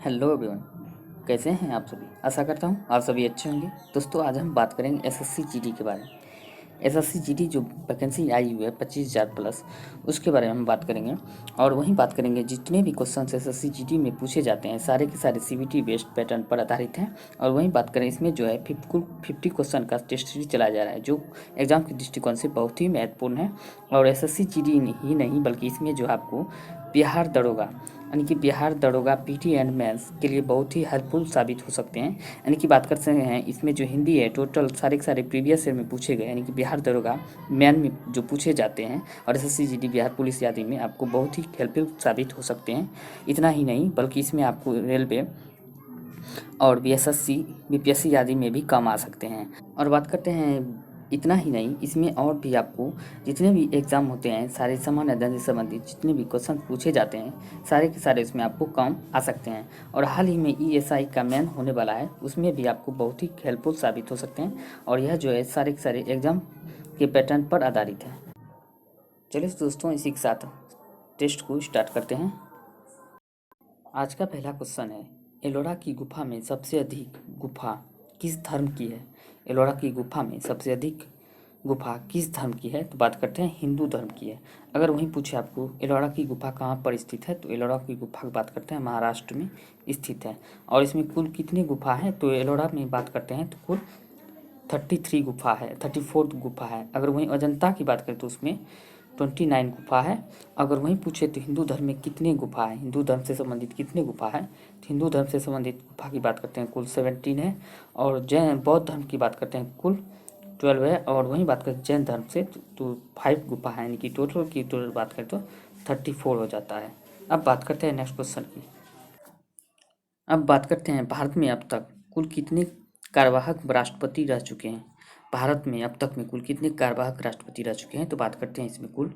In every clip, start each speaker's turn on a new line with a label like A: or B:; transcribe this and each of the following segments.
A: Hello everyone. कैसे हैं आप सभी? आशा करता हूँ आप सभी अच्छे होंगे। दोस्तों, आज हम बात करेंगे एसएससी जीडी के बारे में। एसएससी जीडी जो वैकेंसी आई हुई है 25,000 प्लस, उसके बारे में हम बात करेंगे। और वहीं बात करेंगे जितने भी क्वेश्चन एसएससी जीडी में पूछे जाते हैं सारे के सारे सीबीटी बेस्ड पैटर्न पर आधारित हैं। और वहीं बात करें इसमें जो है 50 क्वेश्चन का टेस्ट सीरीज चलाया जा रहा है, जो एग्जाम के दृष्टिकोण से बहुत ही महत्वपूर्ण है। और एसएससी जीडी ही नहीं बल्कि इसमें जो आपको बिहार दरोगा यानी कि बिहार दरोगा पीटी एंड मेंस के लिए बहुत ही हेल्पफुल साबित हो सकते हैं। यानी कि बात कर सकते हैं इसमें जो हिंदी है टोटल सारे के सारे प्रीवियस ईयर में पूछे गए, यानी कि बिहार दरोगा मेन में जो पूछे जाते हैं और एसएससी जीडी बिहार पुलिस आदि में आपको बहुत ही हेल्पफुल साबित हो सकते हैं। इतना ही नहीं बल्कि इसमें आपको रेलवे और बीएसएससी बीपीएससी आदि में भी काम आ सकते हैं। और बात करते हैं इतना ही नहीं, इसमें और भी आपको जितने भी एग्ज़ाम होते हैं सारे सामान्य अध्ययन से संबंधित जितने भी क्वेश्चन पूछे जाते हैं सारे के सारे इसमें आपको काम आ सकते हैं। और हाल ही में ईएसआई का मेन होने वाला है, उसमें भी आपको बहुत ही हेल्पफुल साबित हो सकते हैं। और यह जो है सारे के सारे एग्ज़ाम के पैटर्न पर आधारित है। चलिए दोस्तों, इसी के साथ टेस्ट को स्टार्ट करते हैं। आज का पहला क्वेश्चन है, एलोरा की गुफा में सबसे अधिक गुफा किस धर्म की है? एलोरा की गुफा में सबसे अधिक गुफा किस धर्म की है? तो बात करते हैं हिंदू धर्म की है। अगर वहीं पूछे आपको एलोरा की गुफा कहाँ पर स्थित है, तो एलोरा की गुफा की बात करते हैं महाराष्ट्र में स्थित है। और इसमें कुल कितनी गुफा है, तो एलोरा में बात करते हैं तो कुल 33 गुफा है, 34 गुफा है। अगर वहीं अजंता की बात करें तो उसमें 29 गुफा है। अगर वहीं पूछे तो हिंदू धर्म में कितने गुफा है, हिंदू धर्म से संबंधित कितने गुफा है, तो हिंदू धर्म से संबंधित गुफा की बात करते हैं कुल 17 है। और जैन बौद्ध धर्म की बात करते हैं कुल 12 है। और वहीं बात करें जैन धर्म से तो 5 गुफा है, यानी कि टोटल बात करें तो 34 हो जाता है। अब बात करते हैं नेक्स्ट क्वेश्चन की। अब बात करते हैं भारत में अब तक कुल कितने कार्यवाहक राष्ट्रपति रह चुके हैं? भारत में अब तक में कुल कितने कार्यवाहक राष्ट्रपति रह चुके हैं? तो बात करते हैं इसमें कुल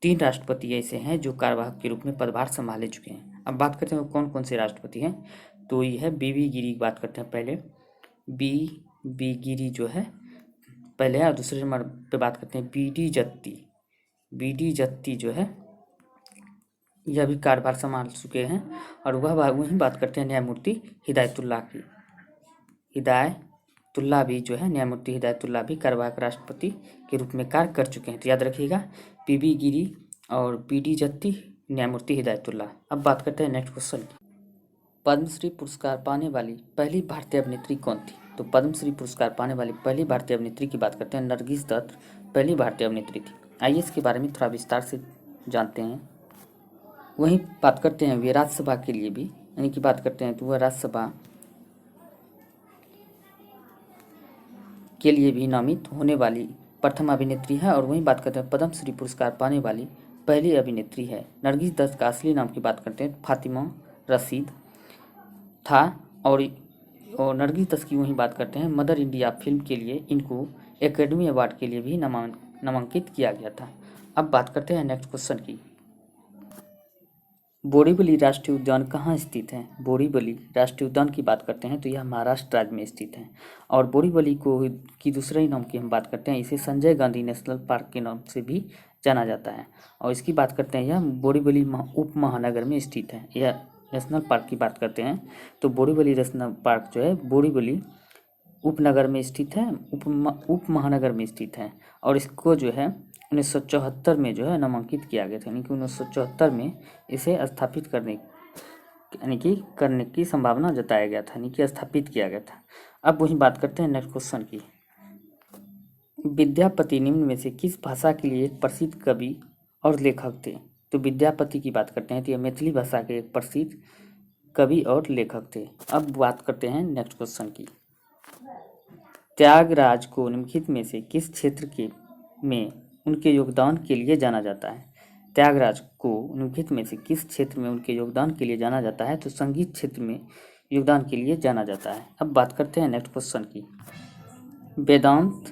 A: 3 राष्ट्रपति ऐसे हैं जो कार्यवाहक के रूप में पदभार संभाले चुके हैं। अब बात करते हैं कौन कौन से राष्ट्रपति हैं, तो ये है बीबी गिरी की बात करते हैं पहले। बी गिरी जो है पहले है। और दूसरे नंबर पे बात करते हैं बी डी जत्ती जो है यह भी कार्यभार संभाल चुके हैं। और वहीं बात करते हैं न्यायमूर्ति हिदायतुल्लाह की। हिदायतुल्लाह भी जो है न्यायमूर्ति हिदायतुल्लाह भी कार्यवाहक राष्ट्रपति के रूप में कार्य कर चुके हैं। तो याद रखिएगा पीबी गिरी और पीडी जत्ती, न्यायमूर्ति हिदायतुल्लाह। अब बात करते हैं नेक्स्ट क्वेश्चन की। पद्मश्री पुरस्कार पाने वाली पहली भारतीय अभिनेत्री कौन थी? तो पद्मश्री पुरस्कार पाने वाली पहली भारतीय अभिनेत्री की बात करते हैं नरगिस दत्त पहली भारतीय अभिनेत्री थी। आइए इसके बारे में थोड़ा विस्तार से जानते हैं। वहीं बात करते हैं वे राज्यसभा के लिए भी, यानी कि बात करते हैं तो वह राज्यसभा के लिए भी नामित होने वाली प्रथम अभिनेत्री है। और वहीं बात करते हैं पद्मश्री पुरस्कार पाने वाली पहली अभिनेत्री है। नरगिस दत्त का असली नाम की बात करते हैं फातिमा रशीद था। और नरगिस दत्त की वहीं बात करते हैं मदर इंडिया फिल्म के लिए इनको एकेडमी अवार्ड के लिए भी नामांकित किया गया था। अब बात करते हैं नेक्स्ट क्वेश्चन की। बोरीवली राष्ट्रीय उद्यान कहाँ स्थित है? बोरीवली राष्ट्रीय उद्यान की बात करते हैं तो यह महाराष्ट्र राज्य में स्थित है। और बोरीवली को की दूसरे ही नाम की हम बात करते हैं, इसे संजय गांधी नेशनल पार्क के नाम से भी जाना जाता है। और इसकी बात करते हैं यह बोरीवली उप महानगर में स्थित है। यह नेशनल पार्क की बात करते हैं तो बोरीवली नेशनल पार्क जो है बोरीवली उपनगर में स्थित है, उप महानगर में स्थित है। और इसको जो है 1974 में जो है नामांकित किया गया था, यानी कि 1974 में इसे स्थापित करने की संभावना जताया गया था, यानी कि स्थापित किया गया था। अब वही बात करते हैं नेक्स्ट क्वेश्चन की। विद्यापति निम्न में से किस भाषा के लिए एक प्रसिद्ध कवि और लेखक थे? तो विद्यापति की बात करते हैं तो यह मैथिली भाषा के एक प्रसिद्ध कवि और लेखक थे। अब बात करते हैं नेक्स्ट क्वेश्चन की। त्यागराज को निम्नलिखित में से किस क्षेत्र में उनके योगदान के लिए जाना जाता है? त्यागराज को निम्नलिखित में से किस क्षेत्र में उनके योगदान के लिए जाना जाता है? तो संगीत क्षेत्र में योगदान के लिए जाना जाता है। अब बात करते हैं नेक्स्ट क्वेश्चन की। वेदांत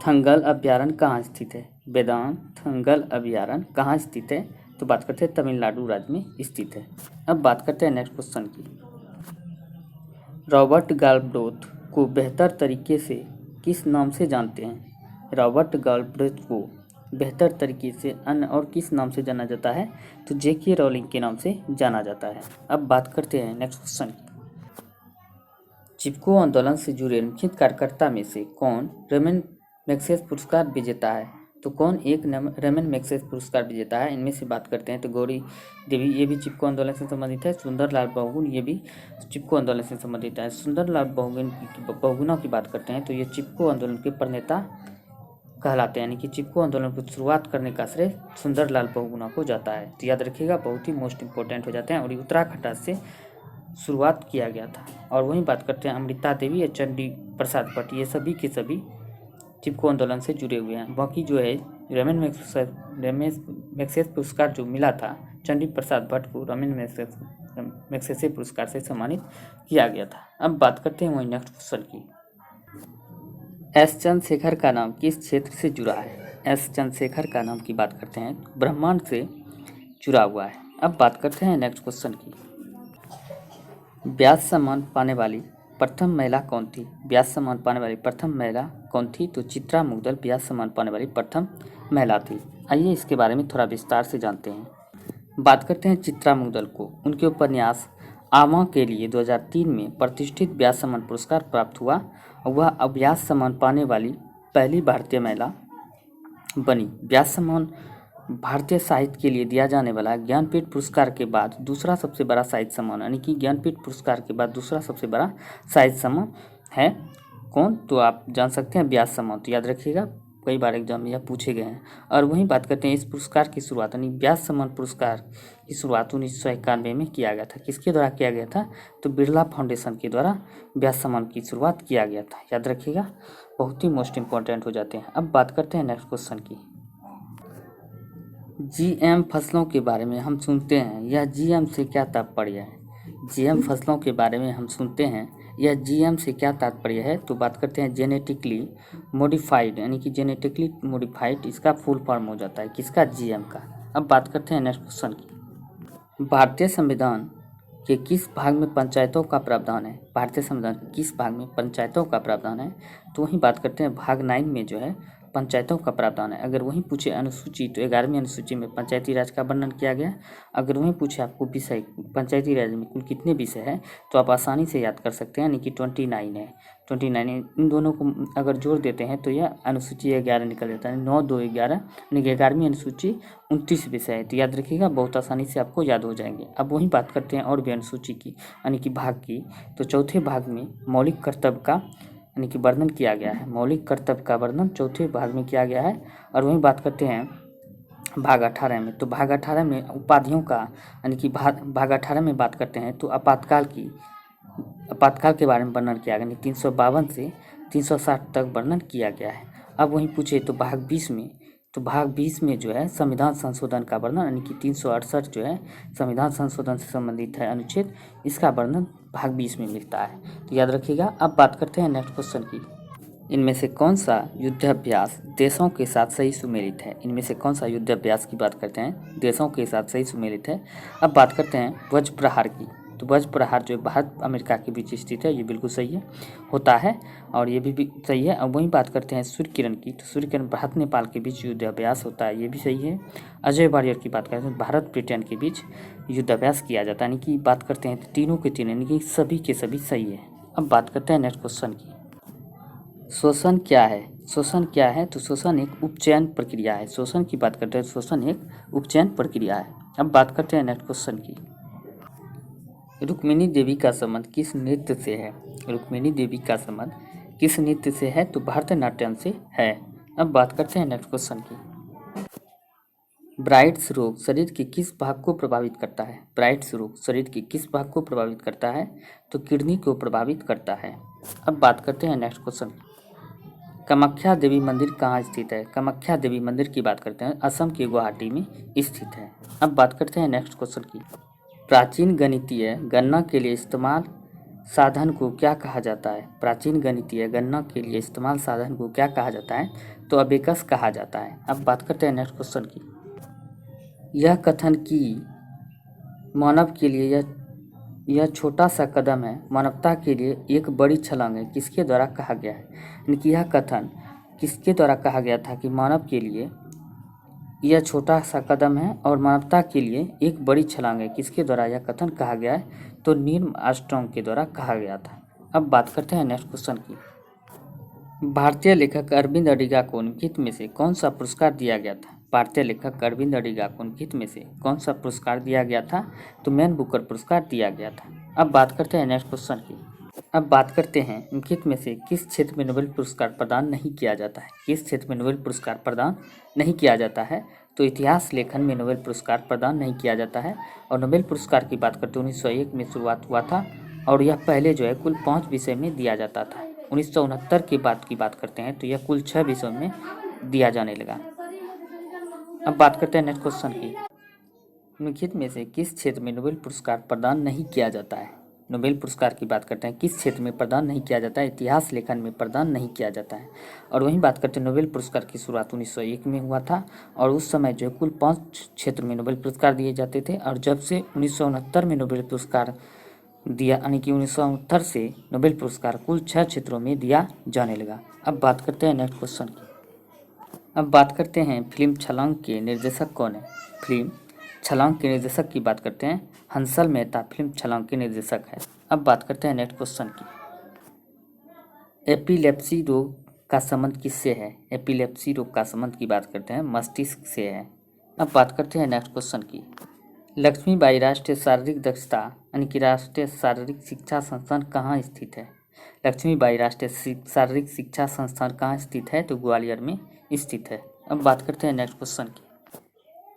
A: थंगल अभ्यारण्य कहाँ स्थित है? वेदांत थंगल अभ्यारण्य कहाँ स्थित है? तो बात करते हैं तमिलनाडु राज्य में स्थित है। अब बात करते हैं नेक्स्ट क्वेश्चन की। रॉबर्ट गालब्रोथ को बेहतर तरीके से किस नाम से जानते हैं? रॉबर्ट गालब्रोथ को बेहतर तरीके से अन्य और किस नाम से जाना जाता है? तो जेके रोलिंग के नाम से जाना जाता है। अब बात करते हैं नेक्स्ट क्वेश्चन। चिपको आंदोलन से जुड़े निम्नलिखित कार्यकर्ता में से कौन रेमन मैग्सेसे पुरस्कार विजेता है? तो कौन एक रेमन मैग्सेसे पुरस्कार विजेता है? इनमें से बात करते हैं तो गौरी देवी, ये भी चिपको आंदोलन से संबंधित है। सुंदरलाल बहुगुण, ये भी चिपको आंदोलन से संबंधित है। सुंदरलाल बहुगुणा की बात करते हैं तो ये चिपको आंदोलन के प्रणेता कहलाते हैं, यानी कि चिपको आंदोलन को शुरुआत करने का श्रेय सुंदरलाल बहुगुणा को जाता है। तो याद रखिएगा, बहुत ही मोस्ट इंपॉर्टेंट हो जाते हैं। और ये उत्तराखंड से शुरुआत किया गया था। और वहीं बात करते हैं अमृता देवी या चंडी प्रसाद भट्ट, ये सभी के सभी चिपको आंदोलन से जुड़े हुए हैं। बाकी जो है रेमन मैग्सेसे पुरस्कार जो मिला था चंडी प्रसाद भट्ट को, रेमन मैग्सेसे पुरस्कार से सम्मानित किया गया था। अब बात करते हैं वहीं नेक्स्ट क्वेश्चन की। एस चंद्रशेखर का नाम किस क्षेत्र से जुड़ा है? एस चंद्रशेखर का नाम की बात करते हैं ब्रह्मांड से जुड़ा हुआ है। अब बात करते हैं नेक्स्ट क्वेश्चन की। व्यास सम्मान पाने वाली प्रथम महिला कौन थी? व्यास सम्मान पाने वाली प्रथम महिला कौन थी? तो चित्रा मुग्गल व्यास सम्मान पाने वाली प्रथम महिला थी। आइए इसके बारे में थोड़ा विस्तार से जानते हैं। बात करते हैं चित्रा मुग्गल को। उनके उपन्यास आमा के लिए 2003 में प्रतिष्ठित व्यास सम्मान पुरस्कार प्राप्त हुआ। वह व्यास सम्मान पाने वाली पहली भारतीय महिला बनी। व्यास सम्मान भारतीय साहित्य के लिए दिया जाने वाला ज्ञानपीठ पुरस्कार के बाद दूसरा सबसे बड़ा साहित्य सम्मान, यानी कि ज्ञानपीठ पुरस्कार के बाद दूसरा सबसे बड़ा साहित्य सम्मान है कौन? तो आप जान सकते हैं व्यास सम्मान। तो याद रखिएगा, कई बार एग्जाम में यह पूछे गए हैं। और वहीं बात करते हैं इस पुरस्कार की शुरुआत, यानी व्यास सम्मान पुरस्कार की शुरुआत 1991 में किया गया था। किसके द्वारा किया गया था? तो बिरला फाउंडेशन के द्वारा व्यास सम्मान की शुरुआत किया गया था। याद रखिएगा, बहुत ही मोस्ट इंपॉर्टेंट हो जाते हैं। अब बात करते हैं नेक्स्ट क्वेश्चन की। जीएम फसलों के बारे में हम सुनते हैं, यह जीएम से क्या तात्पर्य है? जीएम फसलों के बारे में हम सुनते हैं, यह जीएम से क्या तात्पर्य है? तो बात करते हैं जेनेटिकली मॉडिफाइड, यानी कि जेनेटिकली मॉडिफाइड इसका फुल फॉर्म हो जाता है किसका? जीएम का। अब बात करते हैं नेक्स्ट क्वेश्चन की। भारतीय संविधान के किस भाग में पंचायतों का प्रावधान है? भारतीय संविधान के किस भाग में पंचायतों का प्रावधान है? तो वहीं बात करते हैं भाग 9 में जो है पंचायतों का प्रावधान है। अगर वहीं पूछे अनुसूची, तो 11वीं अनुसूची में पंचायती राज का वर्णन किया गया। अगर वहीं पूछे आपको विषय पंचायती राज में कुल कितने विषय हैं, तो आप आसानी से याद कर सकते हैं, यानी कि 29 है। 29 इन दोनों को अगर जोड़ देते हैं तो यह अनुसूची 11 निकल जाता है। 9, 2, 11 यानी कि 11वीं अनुसूची 29 विषय है। तो याद रखिएगा, बहुत आसानी से आपको याद हो जाएंगे। अब वहीं बात करते हैं और भी अनुसूची की, यानी कि भाग की। तो चौथे भाग में मौलिक कर्तव्य का यानी कि वर्णन किया गया है। मौलिक कर्तव्य का वर्णन चौथे भाग में किया गया है। और वहीं बात करते हैं भाग 18 में। तो भाग 18 में उपाधियों का यानी कि भाग 18 में बात करते हैं तो आपातकाल के बारे में वर्णन किया गया, यानी 352 से 360 तक वर्णन किया गया है। अब वहीं पूछे तो भाग 20 में, तो भाग 20 में जो है संविधान संशोधन का वर्णन, यानी कि 368 जो है संविधान संशोधन से संबंधित है अनुच्छेद, इसका वर्णन भाग 20 में मिलता है। तो याद रखिएगा। अब बात करते हैं नेक्स्ट क्वेश्चन की। इनमें से कौन सा युद्धाभ्यास देशों के साथ सही सुमेलित है? इनमें से कौन सा युद्धाभ्यास की बात करते हैं देशों के साथ सही सुमेलित है? अब बात करते हैं वज्र प्रहार की। तो वज्र प्रहार जो भारत अमेरिका के बीच स्थित है, ये बिल्कुल सही है, होता है, और ये भी सही है। अब वहीं बात करते हैं सूर्य किरण की। तो सूर्य किरण भारत नेपाल के बीच युद्धाभ्यास होता है, ये भी सही है। अजय वॉरियर की बात करते हैं भारत ब्रिटेन के बीच युद्धाभ्यास किया जाता है, यानी कि बात करते हैं तो तीनों के तीनों यानी कि सभी के सभी सही है। अब बात करते हैं नेक्स्ट क्वेश्चन की। शोषण क्या है? शोषण क्या है? तो शोषण एक उपचयन प्रक्रिया है। शोषण की बात करते हैं, शोषण एक उपचयन प्रक्रिया है। अब बात करते हैं नेक्स्ट क्वेश्चन की। रुक्मिणी देवी का संबंध किस नृत्य से है? रुक्मिणी देवी का संबंध किस नृत्य से है? तो भरतनाट्यम से है। अब बात करते हैं नेक्स्ट क्वेश्चन की। ब्राइट्स रोग शरीर के किस भाग को प्रभावित करता है? ब्राइट्स रोग शरीर के किस भाग को प्रभावित करता है? तो किडनी को प्रभावित करता है। अब बात करते हैं नेक्स्ट क्वेश्चन। कामाख्या देवी मंदिर कहाँ स्थित है? कामाख्या देवी मंदिर की बात करते हैं, असम के गुवाहाटी में स्थित है। अब बात करते हैं नेक्स्ट क्वेश्चन की। प्राचीन गणितीय गणना के लिए इस्तेमाल साधन को क्या कहा जाता है? प्राचीन गणितीय गणना के लिए इस्तेमाल साधन को क्या कहा जाता है? तो अबेकस कहा जाता है। अब बात करते हैं नेक्स्ट क्वेश्चन की। यह कथन कि मानव के लिए यह छोटा सा कदम है, मानवता के लिए एक बड़ी छलांग है, किसके द्वारा कहा गया है? यानी कि यह कथन किसके द्वारा कहा गया था कि मानव के लिए यह छोटा सा कदम है और मानवता के लिए एक बड़ी छलांग है। किसके द्वारा यह कथन कहा गया है? तो नील आर्मस्ट्रांग के द्वारा कहा गया था। अब बात करते हैं नेक्स्ट क्वेश्चन की। भारतीय लेखक अरविंद अडिगा को निम्नलिखित में से कौन सा पुरस्कार दिया गया था? भारतीय लेखक अरविंद अडिगा को निम्नलिखित में से कौन सा पुरस्कार दिया गया था? तो मैन बुकर पुरस्कार दिया गया था। अब बात करते हैं नेक्स्ट क्वेश्चन की। अब बात करते हैं निम्नलिखित में से किस क्षेत्र में नोबेल पुरस्कार प्रदान नहीं किया जाता है? किस क्षेत्र में नोबेल पुरस्कार प्रदान नहीं किया जाता है? तो इतिहास लेखन में नोबेल पुरस्कार प्रदान नहीं किया जाता है। और नोबेल पुरस्कार की बात करते हैं 1901 में शुरुआत हुआ था और यह पहले जो है कुल 5 विषय में दिया जाता था। 1969 के बाद की बात करते हैं तो यह कुल 6 विषयों में दिया जाने लगा। अब बात करते हैं नेक्स्ट क्वेश्चन की। निम्नलिखित में से किस क्षेत्र में नोबेल पुरस्कार प्रदान नहीं किया जाता है? नोबेल पुरस्कार की बात करते हैं किस क्षेत्र में प्रदान नहीं किया जाता है? इतिहास लेखन में प्रदान नहीं किया जाता है। और वहीं बात करते हैं नोबेल पुरस्कार की शुरुआत 1901 में हुआ था और उस समय जो है कुल 5 क्षेत्र में नोबेल पुरस्कार दिए जाते थे। और जब से 1969 में नोबेल पुरस्कार दिया, यानी कि 1969 से नोबेल पुरस्कार कुल 6 क्षेत्रों में दिया जाने लगा। अब बात करते हैं नेक्स्ट क्वेश्चन की। अब बात करते हैं फिल्म छलांग के निर्देशक कौन है? फिल्म छलांग के निर्देशक की बात करते हैं हंसल मेहता फिल्म छलांग के निर्देशक है। अब बात करते हैं नेक्स्ट क्वेश्चन की। एपिलेप्सी रोग का संबंध किससे है? एपिलेप्सी रोग का संबंध की बात करते हैं मस्तिष्क से है। अब बात करते हैं नेक्स्ट क्वेश्चन की। लक्ष्मीबाई राष्ट्रीय शारीरिक दक्षता यानी कि राष्ट्रीय शारीरिक शिक्षा संस्थान कहाँ स्थित है? लक्ष्मीबाई राष्ट्रीय शारीरिक शिक्षा संस्थान कहाँ स्थित है? तो ग्वालियर में स्थित है। अब बात करते हैं नेक्स्ट क्वेश्चन की।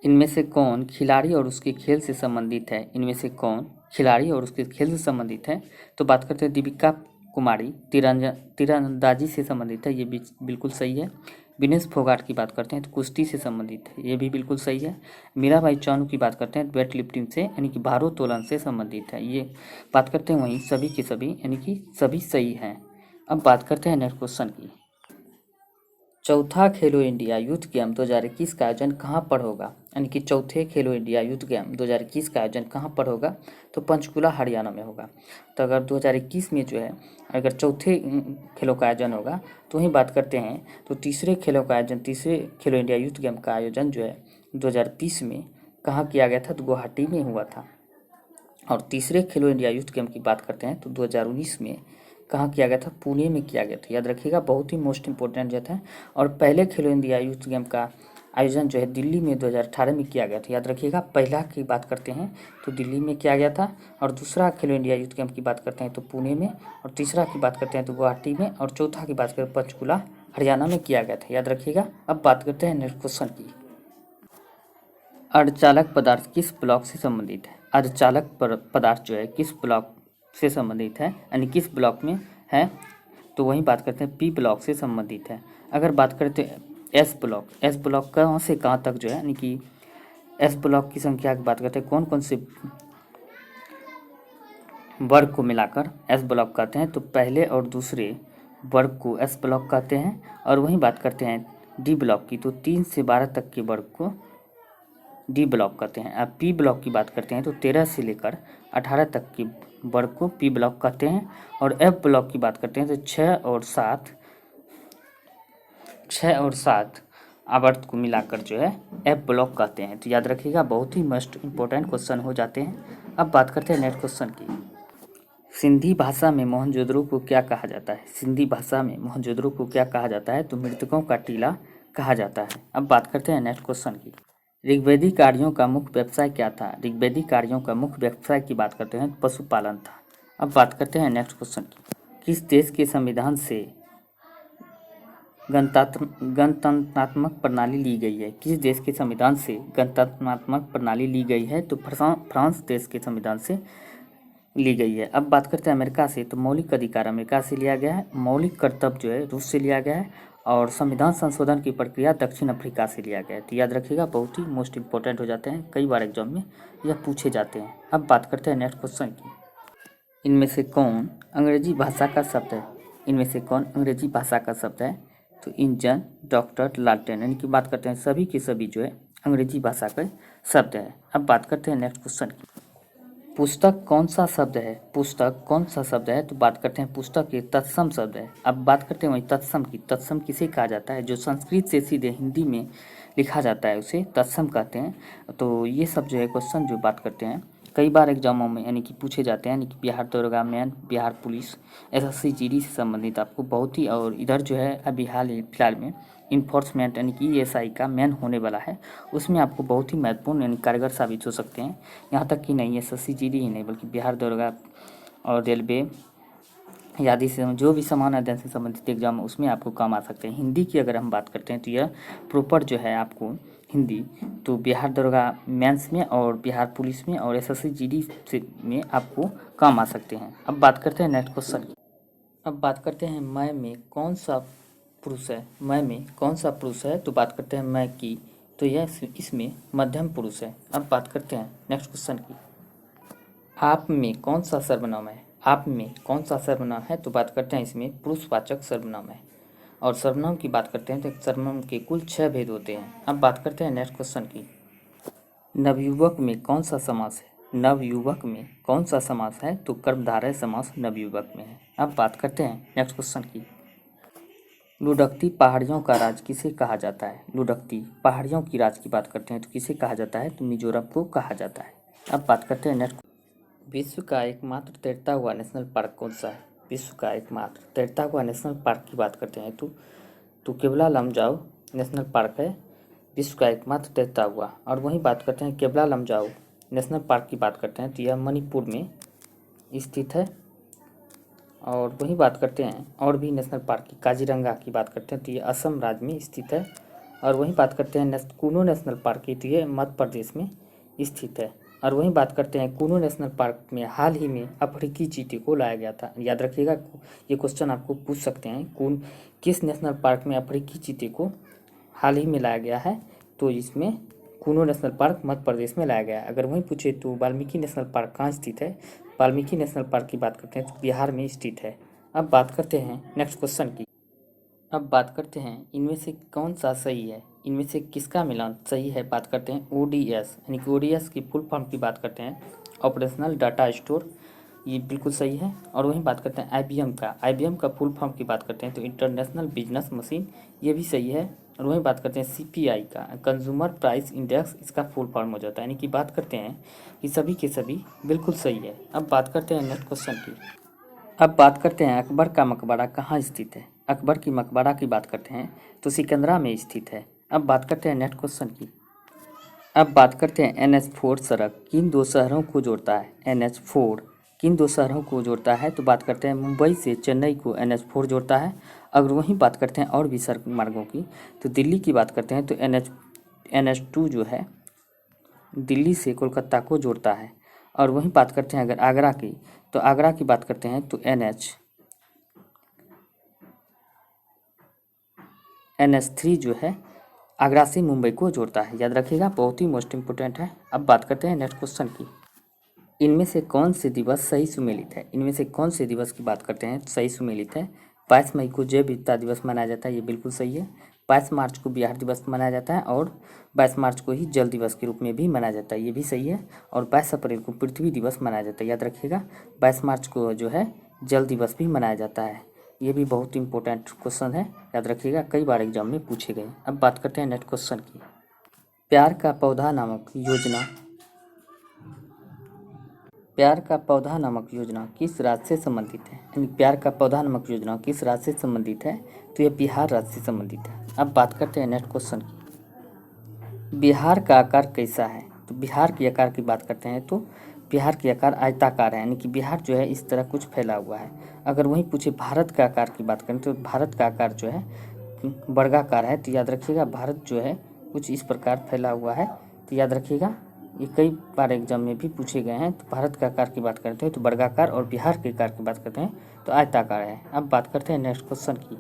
A: इनमें से कौन खिलाड़ी और उसके खेल से संबंधित है? इनमें से कौन खिलाड़ी और उसके खेल से संबंधित है? तो बात करते हैं दीपिका कुमारी तीरंदाजी से संबंधित है, ये भी बिल्कुल सही है। विनेश फोगाट की बात करते हैं तो कुश्ती से संबंधित है, ये भी बिल्कुल सही है। मीराबाई चानू की बात करते हैं वेट लिफ्टिंग से यानी कि भारोत्तोलन से संबंधित है, ये बात करते हैं वहीं सभी के सभी यानी कि सभी सही हैं। अब बात करते हैं नेक्स्ट क्वेश्चन की। चौथा खेलो इंडिया यूथ गेम 2021 का आयोजन कहाँ पर होगा? यानी कि चौथे खेलो इंडिया यूथ गेम 2021 का आयोजन कहाँ पर होगा? तो पंचकुला हरियाणा में होगा। तो अगर 2021 में जो है अगर चौथे खेलों का आयोजन होगा तो वहीं बात करते हैं तो तीसरे खेलो इंडिया यूथ गेम का आयोजन जो है 2020 में कहाँ किया गया था? तो गुवाहाटी में हुआ था। और तीसरे खेलो इंडिया यूथ गेम की बात करते हैं तो 2019 में कहाँ किया गया था? पुणे में किया गया था, याद रखिएगा, बहुत ही मोस्ट इंपॉर्टेंट जो था। और पहले खेलो इंडिया यूथ गेम का आयोजन जो है दिल्ली में 2018 में किया गया था, याद रखिएगा। पहला की बात करते हैं तो दिल्ली में किया गया था और दूसरा खेलो इंडिया यूथ गेम की बात करते हैं तो पुणे में, और तीसरा की बात करते हैं तो गुवाहाटी में, और चौथा की बात करें पंचकुला हरियाणा में किया गया था, याद रखिएगा। अब बात करते हैं नेक्स्ट क्वेश्चन की। अर्धचालक पदार्थ किस ब्लॉक से संबंधित है? अर्धचालक पदार्थ जो है किस ब्लॉक से संबंधित है यानी किस ब्लॉक में है? तो वहीं बात करते हैं पी ब्लॉक से संबंधित है। अगर बात करते हैं एस ब्लॉक कहाँ से कहाँ तक जो है यानी कि एस ब्लॉक की संख्या की बात करते हैं कौन कौन से वर्ग को मिलाकर एस ब्लॉक कहते हैं? तो पहले और दूसरे वर्ग को एस ब्लॉक कहते हैं। और वहीं बात करते हैं डी ब्लॉक की तो 3 से 12 तक के वर्ग को डी ब्लॉक कहते हैं। अब पी ब्लॉक की बात करते हैं तो 13 से लेकर 18 तक के वर्ग को पी ब्लॉक कहते हैं। और एफ ब्लॉक की बात करते हैं तो 6 और 7 आवर्त को मिलाकर जो है एफ ब्लॉक कहते हैं। तो याद रखिएगा, बहुत ही मोस्ट इंपॉर्टेंट क्वेश्चन हो जाते हैं। अब बात करते हैं नेक्स्ट क्वेश्चन की। सिंधी भाषा में मोहनजोदड़ो को क्या कहा जाता है? सिंधी भाषा में मोहनजोदड़ो को क्या कहा जाता है? तो मृतकों का टीला कहा जाता है। अब बात करते हैं नेक्स्ट क्वेश्चन की। ऋग्वेदिक आर्यों का मुख्य व्यवसाय क्या था? ऋग्वेदिक आर्यों का मुख्य व्यवसाय की बात करते हैं पशुपालन था। अब बात करते हैं नेक्स्ट क्वेश्चन की। किस देश के संविधान से गणतंत्रात्मक प्रणाली ली गई है? किस देश के संविधान से गणतंत्रात्मक प्रणाली ली गई है? तो फ्रांस देश के संविधान से ली गई है। अब बात करते हैं अमेरिका से, तो मौलिक अधिकार अमेरिका से लिया गया है, मौलिक कर्तव्य जो है रूस से लिया गया है, और संविधान संशोधन की प्रक्रिया दक्षिण अफ्रीका से लिया गया है। तो याद रखिएगा, बहुत ही मोस्ट इंपॉर्टेंट हो जाते हैं, कई बार एग्जाम में यह पूछे जाते हैं। अब बात करते हैं नेक्स्ट क्वेश्चन की। इनमें से कौन अंग्रेजी भाषा का शब्द है? इनमें से कौन अंग्रेजी भाषा का शब्द है? तो इंजन, डॉक्टर, लालटेन, इनकी बात करते हैं सभी के सभी जो है अंग्रेजी भाषा का शब्द है। अब बात करते हैं नेक्स्ट क्वेश्चन की। पुस्तक कौन सा शब्द है? पुस्तक कौन सा शब्द है? तो बात करते हैं पुस्तक ये तत्सम शब्द है। अब बात करते हैं वही तत्सम की। तत्सम किसे कहा जाता है? जो संस्कृत से सीधे हिंदी में लिखा जाता है उसे तत्सम कहते हैं। तो ये सब जो है क्वेश्चन जो बात करते हैं कई बार एग्जामों में यानी कि पूछे जाते हैं, यानी कि बिहार दरोगा man, Bihar police, SSC GD से संबंधित आपको बहुत ही, और इधर जो है अभी फिलहाल में इन्फोर्समेंट यानी कि ईएसआई का मैन होने वाला है, उसमें आपको बहुत ही महत्वपूर्ण यानी कारगर साबित हो सकते हैं। यहाँ तक कि नहीं एसएससी जीडी ही नहीं बल्कि बिहार दरोगा और रेलवे आदि से जो भी समान अध्ययन से संबंधित एग्जाम है उसमें आपको काम आ सकते हैं। हिंदी की अगर हम बात करते हैं तो यह प्रॉपर जो है आपको हिंदी तो बिहार दरोगा मेंस में और बिहार पुलिस में और एसएससी जीडी से में आपको काम आ सकते हैं। अब बात करते हैं नेक्स्ट क्वेश्चन की। अब बात करते हैं मैं में कौन सा पुरुष है। मैं में कौन सा पुरुष है तो बात करते हैं मैं की, तो यह इसमें मध्यम पुरुष है। अब बात करते हैं नेक्स्ट क्वेश्चन की। आप में कौन सा सर्वनाम है। आप में कौन सा सर्वनाम है तो बात करते हैं इसमें पुरुषवाचक सर्वनाम है। और सर्वनाम की बात करते हैं तो सर्वनाम के कुल 6 भेद होते हैं। अब बात करते हैं नेक्स्ट क्वेश्चन की। नवयुवक में कौन सा समास है। नवयुवक में कौन सा समास है तो कर्मधारय समास नवयुवक में है। अब बात करते हैं नेक्स्ट क्वेश्चन की। लुढ़कती पहाड़ियों का राज किसे कहा जाता है। लुढ़कती पहाड़ियों की राज की बात करते हैं तो किसे कहा जाता है तो मिजोरम को कहा जाता है। अब बात करते हैं नेक्स्ट। विश्व का एकमात्र तैरता हुआ नेशनल पार्क कौन सा है। विश्व का एकमात्र तैरता हुआ नेशनल पार्क की बात करते हैं तो केवला लमजाओ नेशनल पार्क है विश्व का एकमात्र तैरता हुआ। और वहीं बात करते हैं केवला लमजाओ नेशनल पार्क की बात करते हैं तो यह मणिपुर में स्थित है। और वहीं बात करते हैं और भी नेशनल पार्क की काजीरंगा की बात करते हैं तो ये असम राज्य में स्थित है। और वहीं बात करते हैं कूनो नेशनल पार्क की तो ये मध्य प्रदेश में स्थित है। और वहीं बात करते हैं कूनो नेशनल पार्क में हाल ही में अफ्रीकी चीते को लाया गया था। याद रखिएगा ये क्वेश्चन आपको पूछ सकते हैं किस नेशनल पार्क में अफ्रीकी चीते को हाल ही में लाया गया है तो इसमें कूनो नेशनल पार्क मध्य प्रदेश में लाया गया है। अगर वहीं पूछे तो वाल्मीकि नेशनल पार्क कहाँ स्थित है। वाल्मीकि नेशनल पार्क की बात करते हैं तो बिहार में स्थित है। अब बात करते हैं नेक्स्ट क्वेश्चन की। अब बात करते हैं इनमें से कौन सा सही है। इनमें से किसका मिलान सही है। बात करते हैं ओडीएस यानी कि ओडीएस की फुल फॉर्म की बात करते हैं ऑपरेशनल डाटा स्टोर, ये बिल्कुल सही है। और वहीं बात करते हैं आईबीएम का फुल फॉर्म की बात करते हैं तो इंटरनेशनल बिजनेस मशीन, ये भी सही है। और वहीं बात करते हैं सीपीआई का कंज्यूमर प्राइस इंडेक्स, इसका फुल फॉर्म हो जाता है। यानी कि बात करते हैं कि सभी के सभी बिल्कुल सही है। अब बात करते हैं नेक्स्ट क्वेश्चन की। अब बात करते हैं अकबर का मकबरा कहाँ स्थित है। अकबर की मकबरा की बात करते हैं तो सिकंदरा में स्थित है। अब बात करते हैं नेक्स्ट क्वेश्चन की। अब बात करते हैं NH4 सड़क किन दो शहरों को जोड़ता है। NH4 किन दो शहरों को जोड़ता है तो बात करते हैं मुंबई से चेन्नई को NH4 जोड़ता है। अगर वहीं बात करते हैं और भी सड़क मार्गों की तो दिल्ली की बात करते हैं तो NH2 जो है दिल्ली से कोलकाता को जोड़ता है। और वहीं बात करते हैं अगर आगरा की तो आगरा की बात करते हैं तो NH3 जो है आगरा से मुंबई को जोड़ता है। याद रखिएगा बहुत ही मोस्ट इंपोर्टेंट है। अब बात करते हैं नेक्स्ट क्वेश्चन की। इनमें से कौन से दिवस सही सुमेलित है। इनमें से कौन से दिवस की बात करते हैं सही सुमेलित है। 22 मई को जैव विविधता दिवस मनाया जाता है, ये बिल्कुल सही है। 22 मार्च को बिहार दिवस मनाया जाता है और 22 मार्च को ही जल दिवस के रूप में भी मनाया जाता है, ये भी सही है। और 22 अप्रैल को पृथ्वी दिवस मनाया जाता है। याद रखिएगा 22 मार्च को जो है जल दिवस भी मनाया जाता है, ये भी बहुत इंपॉर्टेंट क्वेश्चन है। याद रखिएगा कई बार एग्जाम में पूछे गए। अब बात करते हैं नेक्स्ट क्वेश्चन की। प्यार का पौधा नामक योजना किस राज्य से संबंधित है। यानी प्यार का पौधा नामक योजना किस राज्य से संबंधित है तो यह बिहार राज्य से संबंधित है। अब बात करते हैं नेक्स्ट क्वेश्चन की। बिहार का आकार कैसा है तो बिहार के आकार की बात करते हैं तो बिहार के आकार आयताकार है, यानी कि बिहार जो है इस तरह कुछ फैला हुआ है। अगर वहीं पूछे भारत का आकार की बात करें तो भारत का आकार जो है वर्गाकार है। तो याद रखिएगा भारत जो है कुछ इस प्रकार फैला हुआ है। तो याद रखिएगा ये कई बार एग्जाम में भी पूछे गए हैं। तो भारत के आकार की बात करते हैं तो वर्गाकार और बिहार के आकार की बात करते हैं तो आयताकार है। अब बात करते हैं नेक्स्ट क्वेश्चन की।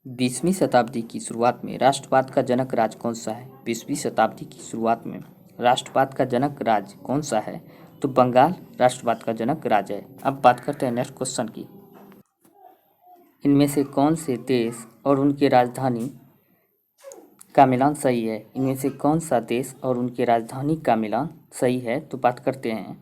A: 20वीं शताब्दी की शुरुआत में राष्ट्रवाद का जनक राज्य कौन सा है। 20वीं शताब्दी की शुरुआत में राष्ट्रवाद का जनक राज्य कौन सा है तो बंगाल राष्ट्रवाद का जनक राज्य है। अब बात करते हैं नेक्स्ट क्वेश्चन की। इनमें से कौन से देश और उनकी राजधानी का मिलान सही है। इनमें से कौन सा देश और उनकी राजधानी का मिलान सही है तो बात करते हैं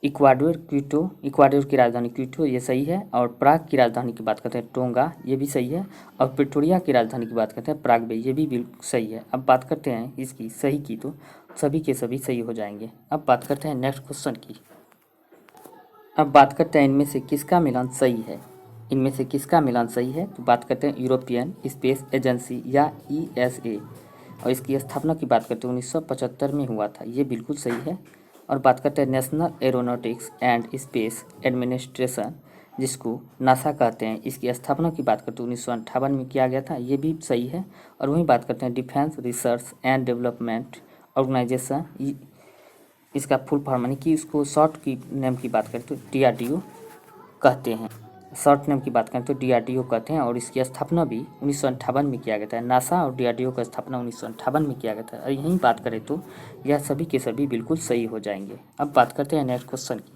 A: इक्वाडोर क्विटो, इक्वाडोर की राजधानी क्विटो, ये सही है। और प्राग की राजधानी की बात करते हैं टोंगा, ये भी सही है। और प्रिटोरिया की राजधानी की बात करते हैं प्रागवे, ये भी बिल्कुल सही है। अब बात करते हैं इसकी सही की, तो सभी के सभी सही हो जाएंगे। अब बात करते हैं नेक्स्ट क्वेश्चन की। अब बात करते हैं इनमें से किसका मिलान सही है। इनमें से किसका मिलान सही है, तो बात करते हैं यूरोपियन स्पेस एजेंसी या ESA, और इसकी स्थापना की बात करते हैं 1975 में हुआ था, ये बिल्कुल सही है। और बात करते हैं national aeronautics and space administration, जिसको नासा कहते हैं, इसकी स्थापना की बात करते हैं 1958 में किया गया था, ये भी सही है। और वहीं बात करते हैं defence research and development organisation, इसका फुल फॉर्म यानी कि इसको शॉर्ट की नेम की बात करें तो DRDO कहते हैं। शॉर्ट नेम की बात करें तो DRDO कहते हैं। और इसकी स्थापना भी 1958 में किया गया था। नासा और DRDO का स्थापना 1958 में किया गया था। और यहीं बात करें तो यह सभी के सभी बिल्कुल सही हो जाएंगे। अब बात करते हैं नेक्स्ट क्वेश्चन की।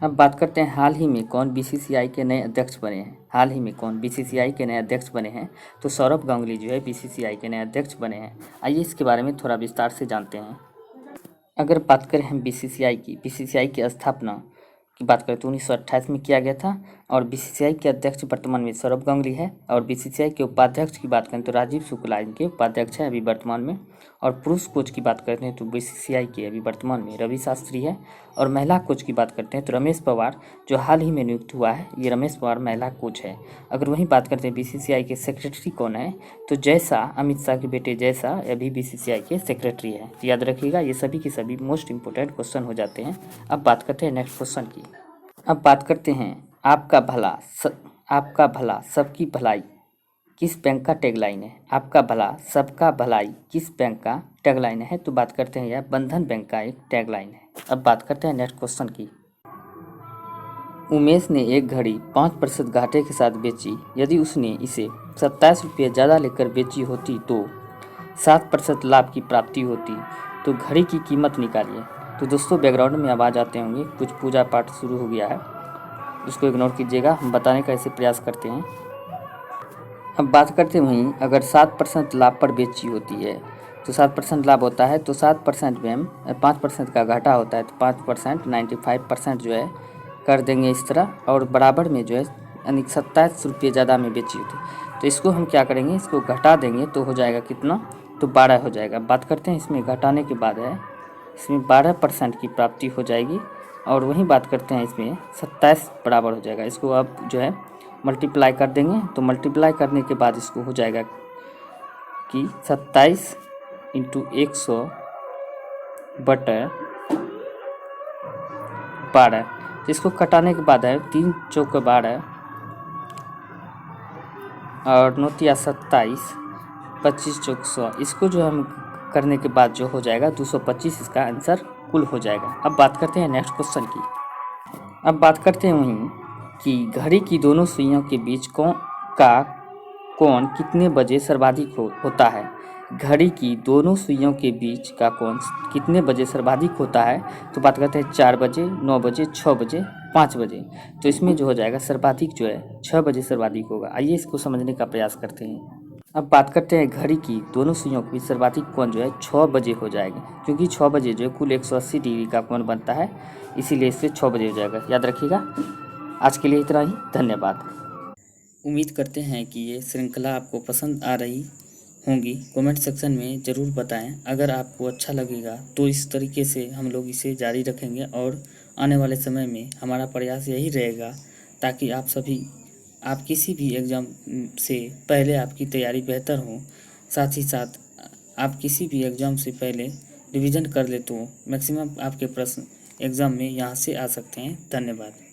A: अब बात करते हैं हाल ही में कौन BCCI के नए अध्यक्ष बने हैं। हाल ही में कौन BCCI के नए अध्यक्ष बने हैं, तो सौरभ गांगुली जो है BCCI के नए अध्यक्ष बने हैं। आइए इसके बारे में थोड़ा विस्तार से जानते हैं। अगर बात करें हम BCCI की स्थापना की बात करें तो 1928 में किया गया था। और BCCI के अध्यक्ष वर्तमान में सौरभ गांगुली है। और BCCI के उपाध्यक्ष की बात करें तो राजीव शुक्ला इनके उपाध्यक्ष हैं अभी वर्तमान में। और पुरुष कोच की बात करते हैं तो BCCI के अभी वर्तमान में रवि शास्त्री है। और महिला कोच की बात करते हैं तो रमेश पवार, जो हाल ही में नियुक्त हुआ है, ये रमेश पवार महिला कोच है। अगर वहीं बात करते हैं BCCI के सेक्रेटरी कौन है, तो जयशाह, अमित शाह के बेटे जयशाह अभी BCCI के सेक्रेटरी है। तो याद रखिएगा, ये सभी के सभी मोस्ट इंपॉर्टेंट क्वेश्चन हो जाते हैं। अब बात करते हैं नेक्स्ट क्वेश्चन की। अब बात करते हैं आपका भला सबकी भलाई किस बैंक का टैगलाइन है। आपका भला सबका भलाई किस बैंक का टैगलाइन है, तो बात करते हैं यह बंधन बैंक का एक टैगलाइन है। अब बात करते हैं नेक्स्ट क्वेश्चन की। उमेश ने एक घड़ी 5% घाटे के साथ बेची। यदि उसने इसे 27 रुपये ज़्यादा लेकर बेची होती तो 7% लाभ की प्राप्ति होती। तो घड़ी की कीमत निकालिए। तो दोस्तों बैकग्राउंड में आवाज़ आते होंगे, कुछ पूजा पाठ शुरू हो गया है, उसको इग्नोर कीजिएगा, हम बताने का ऐसे प्रयास करते हैं। अब बात करते हैं वहीं अगर 7% लाभ पर बेची होती है, तो 7% लाभ होता है, तो 7% में हम 5% का घाटा होता है, तो 5% 95% जो है कर देंगे इस तरह। और बराबर में जो है यानी 27 रुपये ज़्यादा में बेची होती, तो इसको हम क्या करेंगे, इसको घटा देंगे तो हो जाएगा कितना, तो 12 हो जाएगा। बात करते हैं इसमें घटाने के बाद है, इसमें 12% की प्राप्ति हो जाएगी। और वहीं बात करते हैं इसमें 27 बराबर हो जाएगा। इसको अब जो है मल्टीप्लाई कर देंगे, तो मल्टीप्लाई करने के बाद इसको हो जाएगा कि 27 × 100 बटा 12। तो इसको कटाने के बाद है 3 चौक 12 और 9 तिया 27, 25 चौक 100। इसको जो हम करने के बाद जो हो जाएगा 225, इसका आंसर कुल हो जाएगा। अब बात करते हैं नेक्स्ट क्वेश्चन की। अब बात करते हैं वहीं कि घड़ी की दोनों सुइयों के बीच कोण कितने बजे सर्वाधिक होता है। घड़ी की दोनों सुइयों के बीच का कोण कितने बजे सर्वाधिक होता है, तो बात करते हैं 4 बजे, 9 बजे, 6 बजे, 5 बजे। तो इसमें जो हो जाएगा सर्वाधिक जो है 6 बजे सर्वाधिक होगा। आइए इसको समझने का प्रयास करते हैं। अब बात करते हैं घड़ी की दोनों सुइयों के बीच सर्वाधिक कोण जो है 6 बजे हो जाएगा, क्योंकि 6 बजे जो है कुल 180 डिग्री का कोण बनता है, इसीलिए इससे 6 बजे हो जाएगा। याद रखिएगा। आज के लिए इतना ही, धन्यवाद। उम्मीद करते हैं कि ये श्रृंखला आपको पसंद आ रही होंगी। कमेंट सेक्शन में ज़रूर बताएं। अगर आपको अच्छा लगेगा तो इस तरीके से हम लोग इसे जारी रखेंगे और आने वाले समय में हमारा प्रयास यही रहेगा ताकि आप किसी भी एग्ज़ाम से पहले आपकी तैयारी बेहतर हो। साथ ही साथ आप किसी भी एग्ज़ाम से पहले रिवीजन कर ले तो मैक्सिमम आपके प्रश्न एग्ज़ाम में यहाँ से आ सकते हैं। धन्यवाद।